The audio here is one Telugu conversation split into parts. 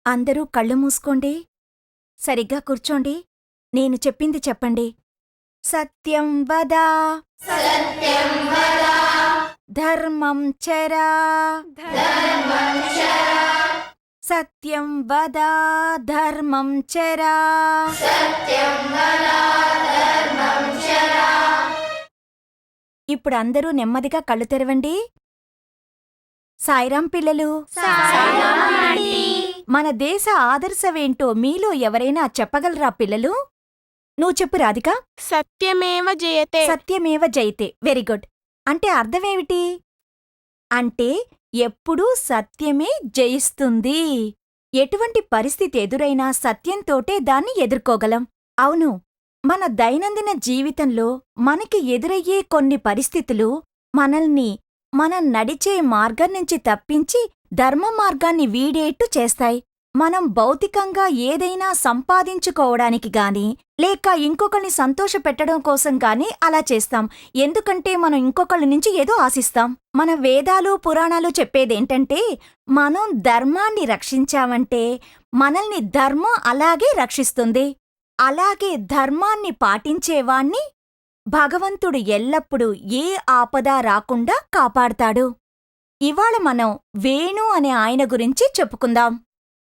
అందరూ కళ్ళు మూసుకోండి. సరిగ్గా కూర్చోండి. నేను చెప్పింది చెప్పండి. సత్యం వద, ధర్మం చరా, సత్యం వద, ధర్మం చరా. ఇప్పుడు అందరూ నెమ్మదిగా కళ్ళు తెరవండి. సాయిరాం పిల్లలు, మన దేశ ఆదర్శమేంటో మీలో ఎవరైనా చెప్పగలరా పిల్లలు? నువ్వు చెప్పు రాధిక. సత్యమేవ జయతే. సత్యమేవ జయతే. Very good. అంటే అర్థమేమిటి? అంటే ఎప్పుడూ సత్యమే జయిస్తుంది. ఎటువంటి పరిస్థితి ఎదురైనా సత్యంతోటే దాన్ని ఎదుర్కోగలం. అవును, మన దైనందిన జీవితంలో మనకి ఎదురయ్యే కొన్ని పరిస్థితులు మనల్ని మనం నడిచే మార్గం నుంచి తప్పించి ధర్మ మార్గాన్ని వీడేట్టు చేస్తాయి. మనం భౌతికంగా ఏదైనా సంపాదించుకోవడానికి గాని లేక ఇంకొకరిని సంతోషపెట్టడం కోసం గాని అలా చేస్తాం. ఎందుకంటే మనం ఇంకొకళ్ళ నుంచి ఏదో ఆశిస్తాం. మన వేదాలు పురాణాలు చెప్పేదేంటంటే మనం ధర్మాన్ని రక్షించామంటే మనల్ని ధర్మం అలాగే రక్షిస్తుంది. అలాగే ధర్మాన్ని పాటించేవాణ్ణి భగవంతుడు ఎల్లప్పుడూ ఏ ఆపద రాకుండా కాపాడతాడు. ఇవాళ మనం వేణు అనే ఆయన గురించి చెప్పుకుందాం.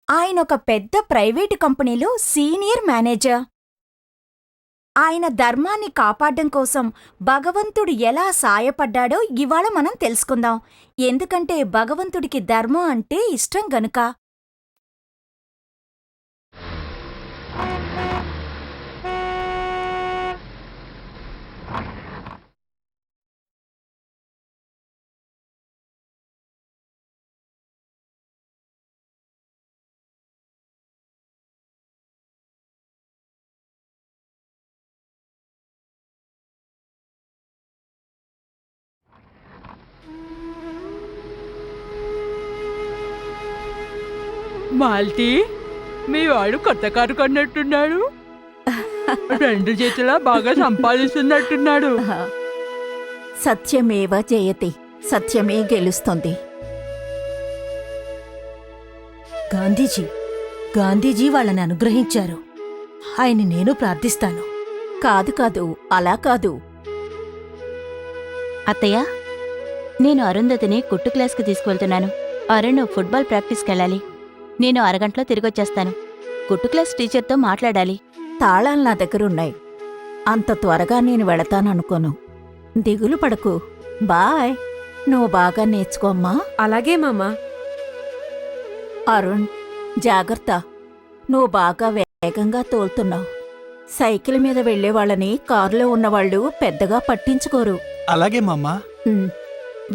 ఆయనొక పెద్ద ప్రైవేటు కంపెనీలో సీనియర్ మేనేజర్. ఆయన ధర్మాన్ని కాపాడ్డం కోసం భగవంతుడు ఎలా సాయపడ్డాడో ఇవాళ మనం తెలుసుకుందాం. ఎందుకంటే భగవంతుడికి ధర్మం అంటే ఇష్టం గనుక. మాల్తీ, మీ వాడు కొత్త కారు కొన్నట్టున్నాడు. 2 చేతులా బాగా సంపాదిస్తున్నట్టున్నాడు. సత్యమేవ జయతే. సత్యమే గెలుస్తుంది. గాంధీజీ వాళ్ళని అనుగ్రహించారు. ఆయన నేను ప్రార్థిస్తాను. కాదు కాదు, అలా కాదు. అత్తయ్య, నేను అరుంధతిని కుట్టు క్లాస్కి తీసుకువెళ్తున్నాను. అరుణ్ ఫుట్బాల్ ప్రాక్టీస్కెళ్ళాలి. నేను అరగంటలో తిరిగొచ్చేస్తాను. కుట్టు క్లాస్ టీచర్తో మాట్లాడాలి. తాళాలు నా దగ్గరున్నాయి. అంత త్వరగా నేను వెళతాననుకోను. దిగులు పడకు. బాయ్. నువ్వు బాగా నేర్చుకోమ్మా. అలాగే మామా. అరుణ్, జాగ్రత్త. నువ్వు బాగా వేగంగా తోలుతున్నావు. సైకిల్ మీద వెళ్లేవాళ్ళని కారులో ఉన్నవాళ్లు పెద్దగా పట్టించుకోరు. అలాగే మామ్మా. ఉమ్,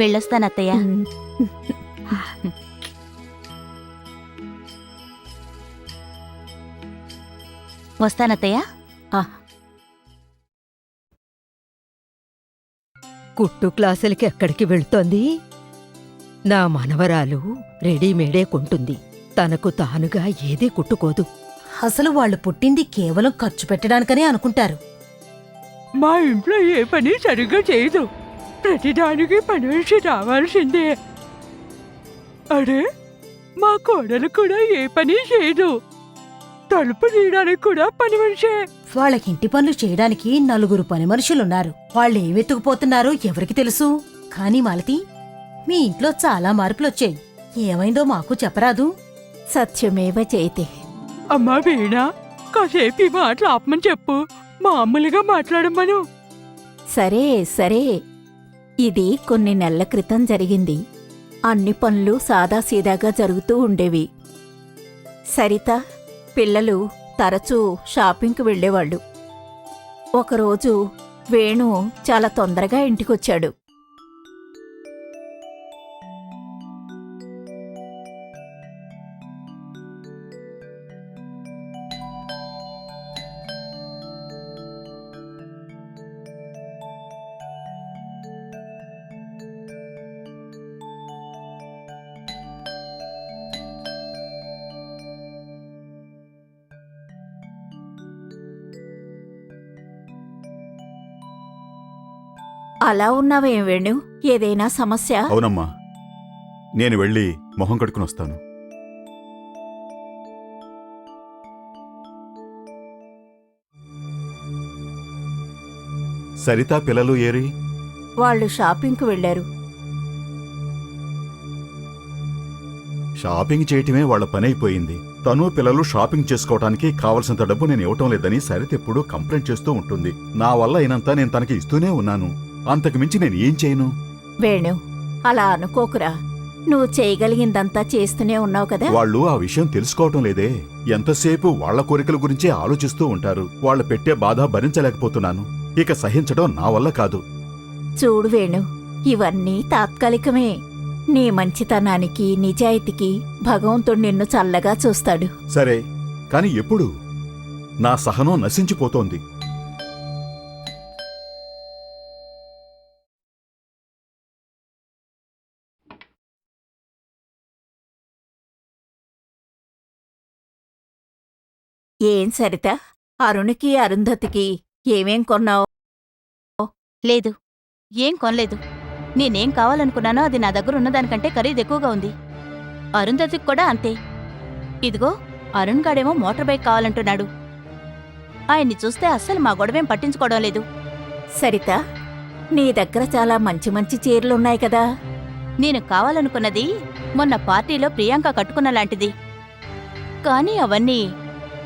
వెళ్ళొస్తానత్తయ్య. ఉమ్. వస్తానత్తయ్య. కుట్టు క్లాసులకి ఎక్కడికి వెళ్తోంది? నా మనవరాలు రెడీమేడే కొంటుంది. తనకు తానుగా ఏదీ కుట్టుకోదు. అసలు వాళ్ళు పుట్టింది కేవలం ఖర్చు పెట్టడానికనే అనుకుంటారు. మా ఇంట్లో ఏ పని సరిగ్గా చేయదు. ప్రతిదానికి పని మనిషి రావాల్సిందే. అరే, మా కోడలు కూడా ఏ పని చేయదు. తలుపు తీయడానికి కూడా పని మనిషే. వాళ్ళకింటి పనులు చేయడానికి 4 పని మనుషులున్నారు. వాళ్ళేం వెతుకుపోతున్నారో ఎవరికి తెలుసు? కాని మాలతి, మీ ఇంట్లో చాలా మార్పులొచ్చాయి. ఏమైందో మాకు చెప్పరాదు? సత్యమేవ జయతే. అమ్మా వీణా, కాసేపు ఈ మాటలు ఆపమని చెప్పు. మామూలుగా మాట్లాడమను. సరే సరే. ఇది కొన్ని నెలల క్రితం జరిగింది. అన్ని పనులు సాదాసీదాగా జరుగుతూ ఉండేవి. సరిత పిల్లలు తరచూ షాపింగ్కి వెళ్లేవాళ్లు. ఒకరోజు వేణు చాలా తొందరగా ఇంటికొచ్చాడు. అలా ఉన్నావేం వేణు? ఏదైనా సమస్య? అవునమ్మా, నేను వెళ్ళి మొహం కడుక్కుని వస్తాను. సరిత పిల్లలు ఏరి? వాళ్ళు షాపింగ్కు వెళ్లారు. షాపింగ్ చేయటమే వాళ్ల పనైపోయింది. తను పిల్లలు షాపింగ్ చేసుకోవటానికి కావలసినంత డబ్బు నేను ఇవ్వటం లేదని సరిత ఎప్పుడూ కంప్లైంట్ చేస్తూ ఉంటుంది. నా వల్ల అయినంత నేను తనకి ఇస్తూనే ఉన్నాను. అంతకు మించి నేను ఏం చేయను? వేణు, అలా అనుకోకురా. నువ్వు చేయగలిగిందంతా చేస్తూనే ఉన్నావు కదా. వాళ్ళు ఆ విషయం తెలుసుకోవటం లేదే. ఎంతసేపు వాళ్ల కోరికల గురించే ఆలోచిస్తూ ఉంటారు. వాళ్ళు పెట్టే బాధ భరించలేకపోతున్నాను. ఇక సహించడం నా వల్ల కాదు. చూడు వేణు, ఇవన్నీ తాత్కాలికమే. నీ మంచితనానికి, నిజాయితీకి భగవంతుడు నిన్ను చల్లగా చూస్తాడు. సరే, కాని ఎప్పుడు? నా సహనం నశించిపోతోంది. ఏం సరిత, అరుణికి అరుంధతికి ఏమేం కొన్నావు? లేదు, ఏం కొనలేదు. నేనేం కావాలనుకున్నానో అది నా దగ్గర ఉన్నదానికంటే ఖరీదు ఎక్కువగా ఉంది. అరుంధతికి కూడా అంతే. ఇదిగో, అరుణ్ గాడేమో మోటార్ బైక్ కావాలంటున్నాడు. ఆయన్ని చూస్తే అస్సలు మా గొడవేం పట్టించుకోవడం లేదు. సరిత, నీ దగ్గర చాలా మంచి మంచి చీరలున్నాయి కదా. నేను కావాలనుకున్నది మొన్న పార్టీలో ప్రియాంక కట్టుకున్న లాంటిది. కానీ అవన్నీ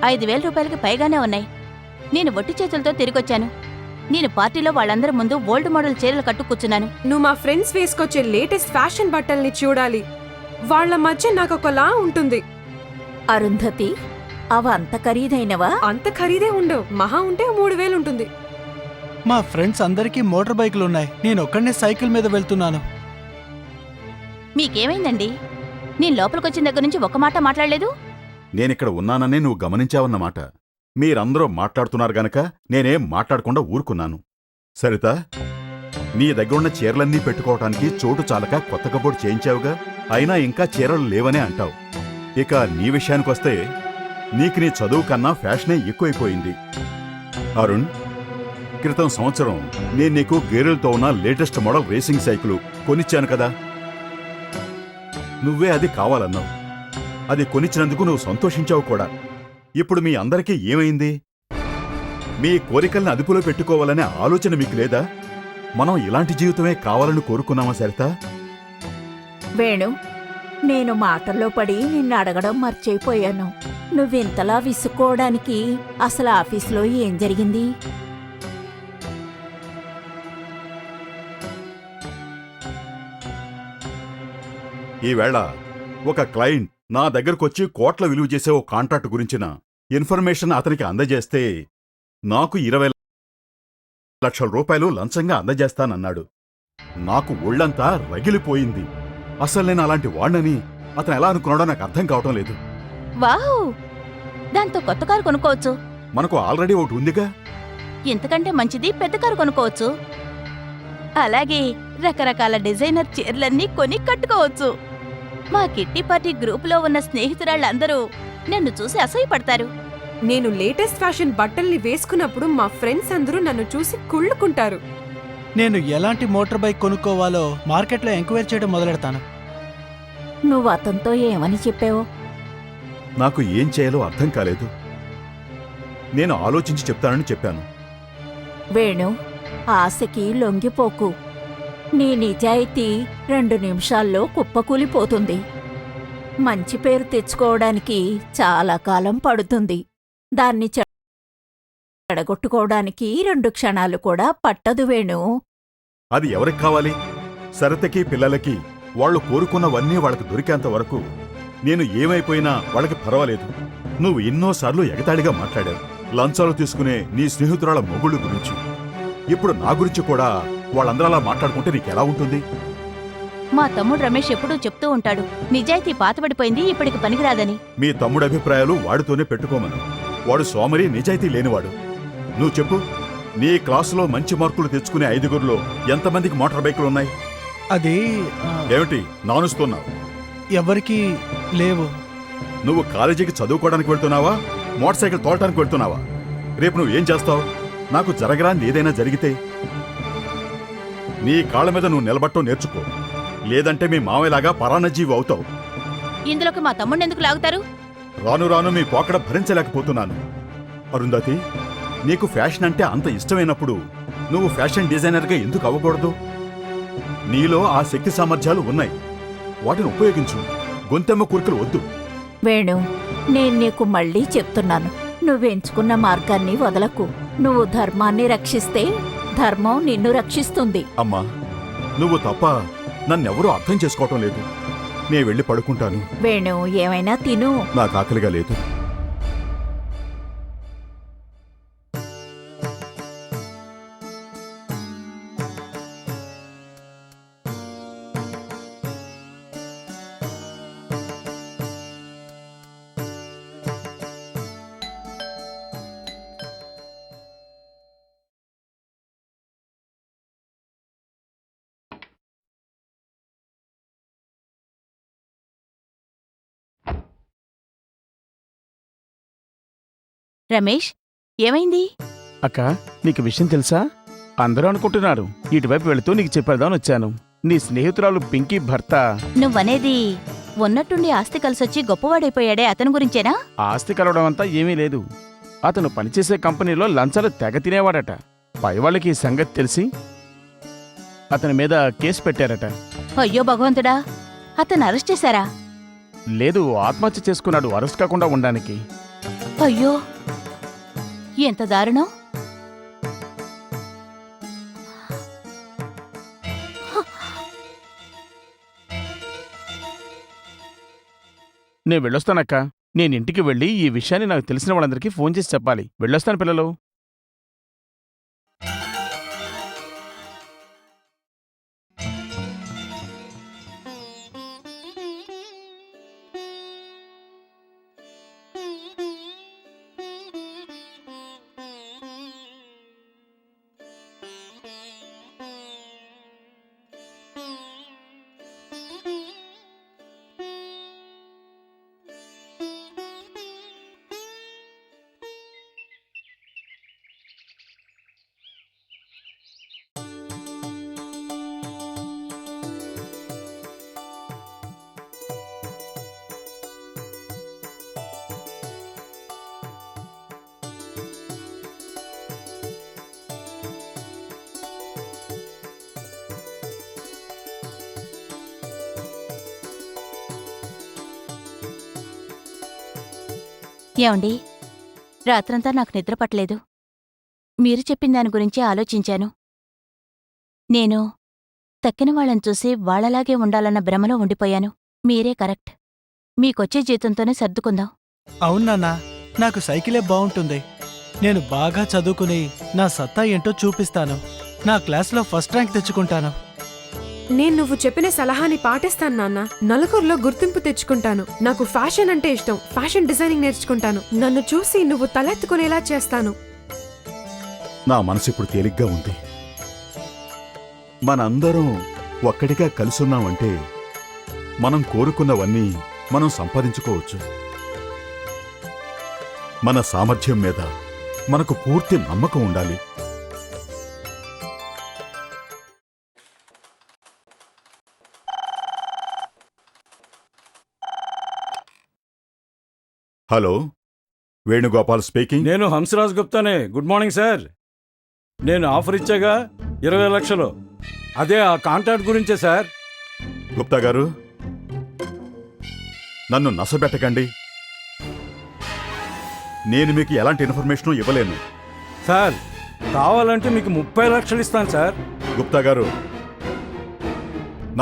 5,000 రూపాయలకి పైగానే ఉన్నాయి. నేను ఒట్టి చేతులతో తిరిగొచ్చాను. నేను పార్టీలో వాళ్ళందరి ముందు ఓల్డ్ మోడల్ చీరలు కట్టు కూర్చున్నాను. నువ్వు మా ఫ్రెండ్స్ వేసుకొచ్చే లేటెస్ట్ ఫ్యాషన్ బట్టల్ని చూడాలి. వాళ్ళ మధ్య నాకొకలా ఉంటుంది. అరుంధతి, అవ అంత ఖరీదైనవా? అంత ఖరీదే ఉండవు. మహా ఉంటే 3,000 ఉంటుంది. మా ఫ్రెండ్స్ అందరికీ మోటార్ బైకులున్నాయి. నేనొక్కడనే సైకిల్ మీద వెళ్తున్నాను. మీకేమైందండి? నేను లోపలికొచ్చిన దగ్గర నుంచి ఒక మాట మాట్లాడలేదు. నేనిక్కడ ఉన్నానని నువ్వు గమనించావన్నమాట. మీరందరూ మాట్లాడుతున్నారు గనక నేనేం మాట్లాడకుండా ఊరుకున్నాను. సరిత, నీ దగ్గరున్న చీరలన్నీ పెట్టుకోవటానికి చోటు చాలక కొత్త కబోర్డు చేయించావుగా. అయినా ఇంకా చీరలు లేవనే అంటావు. ఇక నీ విషయానికొస్తే నీకు నీ చదువు కన్నా ఫ్యాషనే ఎక్కువైపోయింది. అరుణ్, క్రితం సంవత్సరం నేను నీకు గేరెలతో ఉన్న లేటెస్ట్ మోడల్ రేసింగ్ సైకిలు కొనిచ్చాను కదా. నువ్వే అది కావాలన్నావు. అది కొనిచ్చినందుకు నువ్వు సంతోషించావు కూడా. ఇప్పుడు మీ అందరికీ ఏమైంది? మీ కోరికల్ని అదుపులో పెట్టుకోవాలనే ఆలోచన మీకు లేదా? మనం ఇలాంటి జీవితమే కావాలని కోరుకున్నామా సరిత? వేణు, నేను మాటల్లో పడి నిన్ను అడగడం మర్చిపోయాను. నువ్వింతలా విసుక్కోవడానికి అసలు ఆఫీసులో ఏం జరిగింది? ఈవేళ ఒక క్లయింట్ నా దగ్గరకొచ్చి కోట్ల విలువ చేసే ఓ కాంట్రాక్ట్ గురించిన ఇన్ఫర్మేషన్ అతనికి అందజేస్తే నాకు 20 లక్షల రూపాయలు లంచంగా అందజేస్తానన్నాడు. నాకు ఒళ్ళంతా రగిలిపోయింది. అసలు నేను అలాంటి వాణ్ణని అతను ఎలా అనుకున్నాడో నాకు అర్థం కావటం లేదు. వావ్! దాంతో కొత్త కారు కొనుక్కోవచ్చు. మనకు ఆల్రెడీ ఒకటి ఉందిగా. ఇంతకంటే మంచిది పెద్ద కారు కొనుక్కోవచ్చు. అలాగే రకరకాల డిజైనర్ చీరలన్నీ కొని కట్టుకోవచ్చు. మా కిట్టి పార్టీ గ్రూపులో ఉన్న స్నేహితురాళ్ళందరూ నన్ను చూసి అసూయపడతారు. నేను లేటెస్ట్ ఫ్యాషన్ బట్టల్ని వేసుకున్నప్పుడు మా ఫ్రెండ్స్ అందరూ నన్ను చూసి కుళ్ళుకుంటారు. నేను ఎలాంటి మోటార్ బైక్ కొనుక్కోవాలో మార్కెట్లో ఎంక్వైరీ చేయడం మొదలెడతాను. నువ్వు అతనితో ఏమని చెప్పావు? నాకు ఏం చేయాలో అర్థం కాలేదు. నేను ఆలోచించి చెప్తానని చెప్పాను. వేణు, ఆశకి లొంగిపోకు. నీ నిజాయితీ 2 నిమిషాల్లో కుప్పకూలిపోతుంది. మంచి పేరు తెచ్చుకోవడానికి చాలా కాలం పడుతుంది. దాన్ని చెడగొట్టుకోవడానికి 2 క్షణాలు కూడా పట్టదు వేణు. అది ఎవరికి కావాలి? సరితకి, పిల్లలకి వాళ్ళు కోరుకున్నవన్నీ వాళ్ళకి దొరికేంత వరకు నేను ఏమైపోయినా వాళ్ళకి పర్వాలేదు. నువ్వు ఎన్నోసార్లు ఎగతాళిగా మాట్లాడావు లంచాలు తీసుకునే నీ స్నేహితురాల మొగుళ్ళు గురించి. ఇప్పుడు నా గురించి కూడా వాళ్ళందరూ అలా మాట్లాడుకుంటే నీకెలా ఉంటుంది? మా తమ్ముడు రమేష్ ఎప్పుడూ చెప్తూ ఉంటాడు, నిజాయితీ పాతబడిపోయింది, ఇప్పటికి పనికిరాదని. మీ తమ్ముడి అభిప్రాయాలు వాడితోనే పెట్టుకోమను. వాడు సోమరి, నిజాయితీ లేనివాడు. నువ్వు చెప్పు, నీ క్లాసులో మంచి మార్కులు తెచ్చుకునే 5గురిలో ఎంతమందికి మోటార్ బైకులున్నాయి? అది ఏమిటి నానుస్తున్నావు? ఎవరికీ లేవు. నువ్వు కాలేజీకి చదువుకోవడానికి వెళ్తున్నావా, మోటార్ సైకిల్ తోలటానికి వెళ్తున్నావా? రేపు నువ్వేం చేస్తావు? నాకు జరగరాంది ఏదైనా జరిగితే నీ కాళ్ళ మీద నువ్వు నిలబట్టం నేర్చుకో. లేదంటే మీ మామయ్యలాగా పరాన్నజీవి అవుతావు. ఇందులోకి మా తమ్ముడిని ఎందుకు లాగుతారు? రాను రాను మీ పోకడ భరించలేకపోతున్నాను. అరుంధతి, నీకు ఫ్యాషన్ అంటే అంత ఇష్టమైనప్పుడు నువ్వు ఫ్యాషన్ డిజైనర్గా ఎందుకు అవ్వకూడదు? నీలో ఆ శక్తి సామర్థ్యాలు ఉన్నాయి, వాటిని ఉపయోగించు. గొంతెమ్మ కూర్కలు వద్దు. వేణు, నేను నీకు మళ్ళీ చెప్తున్నాను, నువ్వెంచుకున్న మార్గాన్ని వదలకు. నువ్వు ధర్మాన్ని రక్షిస్తే ధర్మం నిన్ను రక్షిస్తుంది. అమ్మా, నువ్వు తప్ప నన్నెవరూ అర్థం చేసుకోవటం లేదు. నే వెళ్ళి పడుకుంటాను. వేణు, ఏమైనా తిను. నాకు ఆకలిగా లేదు. రమేష్, ఏమైంది? అక్క, నీకు విషయం తెలుసా? అందరూ అనుకుంటున్నారు. ఇటువైపు వెళుతూ నీకు చెప్పేద్దామని వచ్చాను. నీ స్నేహితురాలు పింకీ భర్త. నువ్వనేది ఉన్నట్టుండి ఆస్తి కలిసొచ్చి గొప్పవాడైపోయాడే అతని గురించేనా? ఆస్తి కలవడం అంతా ఏమీ లేదు. అతను పనిచేసే కంపెనీలో లంచాలు తెగ తినేవాడట. పైవాళ్ళకి ఈ సంగతి తెలిసి అతని మీద కేసు పెట్టారట. అయ్యో భగవంతుడా, అతను అరెస్ట్ చేశారా? లేదు, ఆత్మహత్య చేసుకున్నాడు అరెస్ట్ కాకుండా ఉండడానికి. అయ్యో, ఎంత దారుణం! నేను వెళ్ళొస్తానక్క. నేను ఇంటికి వెళ్ళి ఈ విషయాన్ని నాకు తెలిసిన వాళ్ళందరికీ ఫోన్ చేసి చెప్పాలి. వెళ్ళొస్తాను పిల్లలు. ఏమండి, రాత్రంతా నాకు నిద్ర పట్టలేదు. మీరు చెప్పిన దాని గురించి ఆలోచించాను. నేను తక్కిన వాళ్ళని చూసి వాళ్ళలాగే ఉండాలన్న భ్రమలో ఉండిపోయాను. మీరే కరెక్ట్. మీకొచ్చే జీతంతోనే సర్దుకుందాం. అవును నాన్నా, నాకు సైకిలే బాగుంటుంది. నేను బాగా చదువుకుని నా సత్తా ఏంటో చూపిస్తాను. నా క్లాస్లో ఫస్ట్ ర్యాంక్ తెచ్చుకుంటాను. నేను నువ్వు చెప్పిన సలహాని పాటిస్తాను నాన్న. నలుగురిలో గుర్తింపు తెచ్చుకుంటాను. నాకు ఫ్యాషన్ అంటే ఇష్టం. ఫ్యాషన్ డిజైనింగ్ నేర్చుకుంటాను. నన్ను చూసి నువ్వు తలెత్తుకునేలా చేస్తాను. నా మనసు ఇప్పుడు తేలిగ్గా ఉంది. మనందరం ఒక్కడిగా కలిసున్నామంటే మనం కోరుకున్నవన్నీ మనం సంపాదించుకోవచ్చు. మన సామర్థ్యం మీద మనకు పూర్తి నమ్మకం ఉండాలి. Hello, Venugopal speaking. నేను హంసరాజ్ గుప్తానే. Good morning sir. నేను ఆఫర్ ఇచ్చాగా 20 లక్షలు. అదే ఆ కాంట్రాక్ట్ గురించే సార్. గుప్తా గారు, నన్ను నసబెట్టకండి. నేను మీకు ఎలాంటి ఇన్ఫర్మేషన్ ఇవ్వలేను. సార్, కావాలంటే మీకు 30 లక్షలు ఇస్తాను సార్. గుప్తా గారు,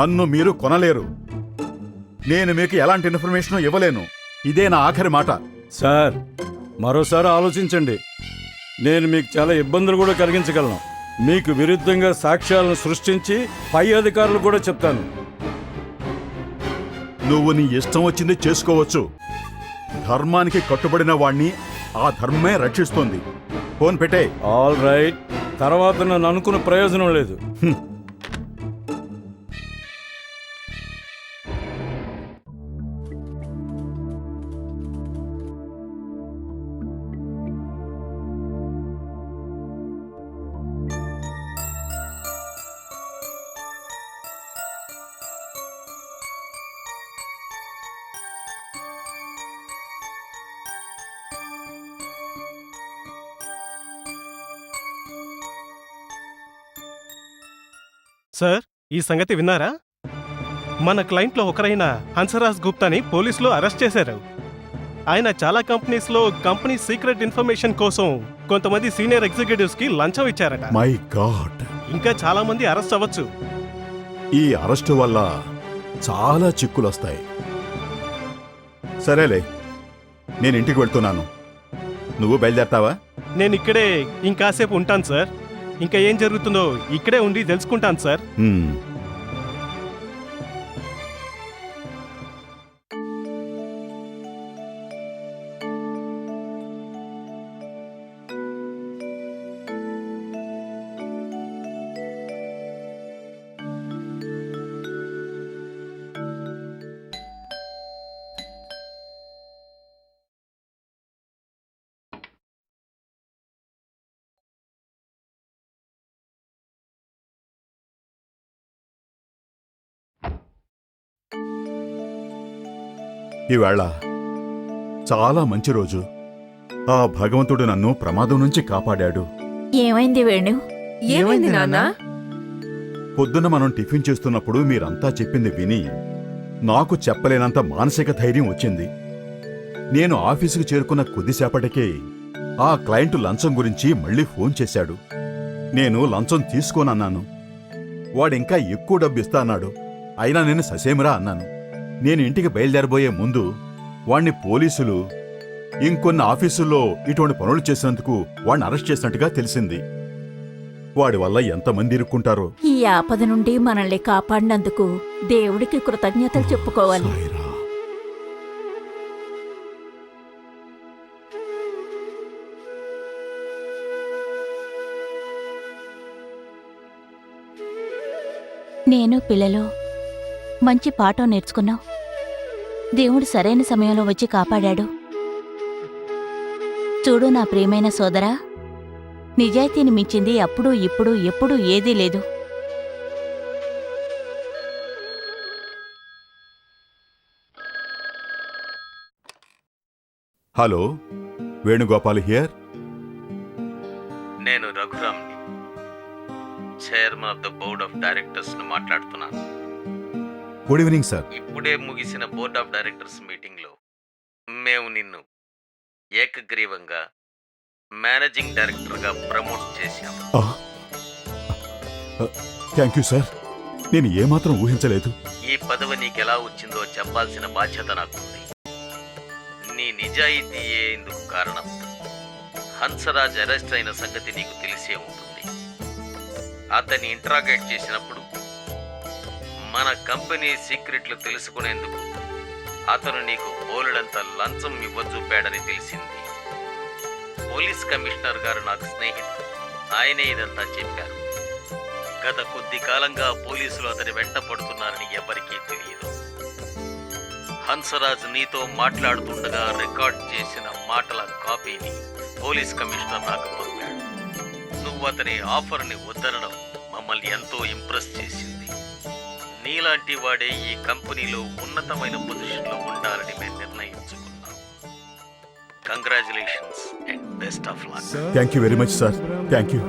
నన్ను మీరు కొనలేరు. నేను మీకు ఎలాంటి ఇన్ఫర్మేషన్ ఇవ్వలేను. ఇదే నా ఆఖరి మాట. సార్, మరోసారి ఆలోచించండి. నేను మీకు చాలా ఇబ్బందులు కూడా కలిగించగలను. మీకు విరుద్ధంగా సాక్ష్యాలను సృష్టించి పై అధికారులు కూడా చెప్తాను. నువ్వు నీ ఇష్టం వచ్చింది చేసుకోవచ్చు. ధర్మానికి కట్టుబడిన వాణ్ణి ఆ ధర్మమే రక్షిస్తుంది. ఫోన్ పెట్టే. All right. తర్వాత నన్ను అనుకున్న ప్రయోజనం లేదు. సార్, ఈ సంగతి విన్నారా? మన క్లయింట్లో ఒకరైన హన్సరాజ్ గుప్తాని పోలీసులు అరెస్ట్ చేశారు. ఆయన చాలా కంపెనీస్లో కంపెనీ సీక్రెట్ ఇన్ఫర్మేషన్ కోసం కొంతమంది సీనియర్ ఎగ్జిక్యూటివ్స్ కి లంచం ఇచ్చారట. మై గాడ్, ఇంకా చాలా మంది అరెస్ట్ అవ్వచ్చు. ఈ అరెస్టు వల్ల చాలా చిక్కులొస్తాయి. సరేలే, నేను ఇంటికి వెళ్తున్నాను. నువ్వు బయలుదేరతావా? నేను ఇక్కడే ఇంకాసేపు ఉంటాను సార్. ఇంకా ఏం జరుగుతుందో ఇక్కడే ఉండి తెలుసుకుంటాను సార్. ఈవేళ చాలా మంచి రోజు. ఆ భగవంతుడు నన్ను ప్రమాదం నుంచి కాపాడాడు. ఏమైంది వేణు? ఏమైంది నాన్నా? పొద్దున మనం టిఫిన్ చేస్తున్నప్పుడు మీరంతా చెప్పింది విని నాకు చెప్పలేనంత మానసిక ధైర్యం వచ్చింది. నేను ఆఫీసుకు చేరుకున్న కొద్దిసేపటికే ఆ క్లయింట్ లంచం గురించి మళ్ళీ ఫోన్ చేశాడు. నేను లంచం తీసుకోనన్నాను. వాడింకా ఎక్కువ డబ్బు ఇస్తా అన్నాడు. అయినా నేను ససేమిరా అన్నాను. నేను ఇంటికి బయలుదేరబోయే ముందు వాణ్ణి పోలీసులు ఇంకొన్ని ఆఫీసుల్లో ఇటువంటి పనులు చేసినందుకు వాణ్ణి అరెస్ట్ చేసినట్టుగా తెలిసింది. వాడి వల్ల ఎంతమంది ఇరుక్కుంటారో. ఈ ఆపద నుండి మనల్ని కాపాడినందుకు దేవుడికి కృతజ్ఞతలు చెప్పుకోవాలి. సాయిరా. నేను పిల్లలు మంచి పాఠం నేర్చుకున్నాం. దేవుడు సరైన సమయంలో వచ్చి కాపాడాడు. చూడు నా ప్రియమైన సోదరా, నిజాయితీని మించింది అప్పుడు ఇప్పుడు ఎప్పుడూ ఏదీ లేదు. Hello, Venugopal here. నేను రఘురామ్ని, chairman of the board of directors ను మాట్లాడుతున్నాను. Good evening sir. ఇప్పుడే ముగిసిన బోర్డ్ ఆఫ్ డైరెక్టర్స్ మీటింగ్లో మేము నిన్ను ఏకగ్రీవంగా మేనేజింగ్ డైరెక్టర్గా ప్రమోట్ చేశాము. Thank you sir. నేను ఏమాత్రం ఊహించలేదు. ఈ పదవి నీకెలా వచ్చిందో చెప్పాల్సిన బాధ్యత నాకుంది. నీ నిజాయితీయే ఇందుకు కారణం. హన్సరాజ్ అరెస్ట్ అయిన సంగతి నీకు తెలిసే ఉంటుంది. అతన్ని ఇంట్రాగేట్ చేసినప్పుడు మన కంపెనీ సీక్రెట్లు తెలుసుకునేందుకు అతను నీకు బోలెడంత లంచం ఇవ్వజూపాడని తెలిసింది. పోలీస్ కమిషనర్ గారు నాకు స్నేహితుడు. ఆయనే ఇదంతా చెప్పారు. గత కొద్ది కాలంగా పోలీసులు అతని వెంట పడుతున్నారని ఎవరికీ తెలియదు. హన్సరాజ్ నీతో మాట్లాడుతుండగా రికార్డ్ చేసిన మాటల కాపీని పోలీస్ కమిషనర్ నాకు పంపాడు. నువ్వు అతని ఆఫర్ని వద్దనడం మమ్మల్ని ఎంతో ఇంప్రెస్ చేసింది. నీలాంటి వాడే ఈ కంపెనీలో ఉన్నతమైన పొజిషన్లో ఉండాలని మేము నిర్ణయించుకున్నాం. Congratulations and best of luck. Thank you very much sir. Thank you.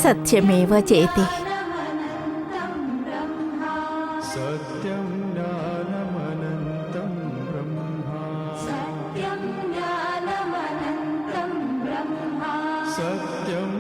సత్యమేవ జయతే. సత్యం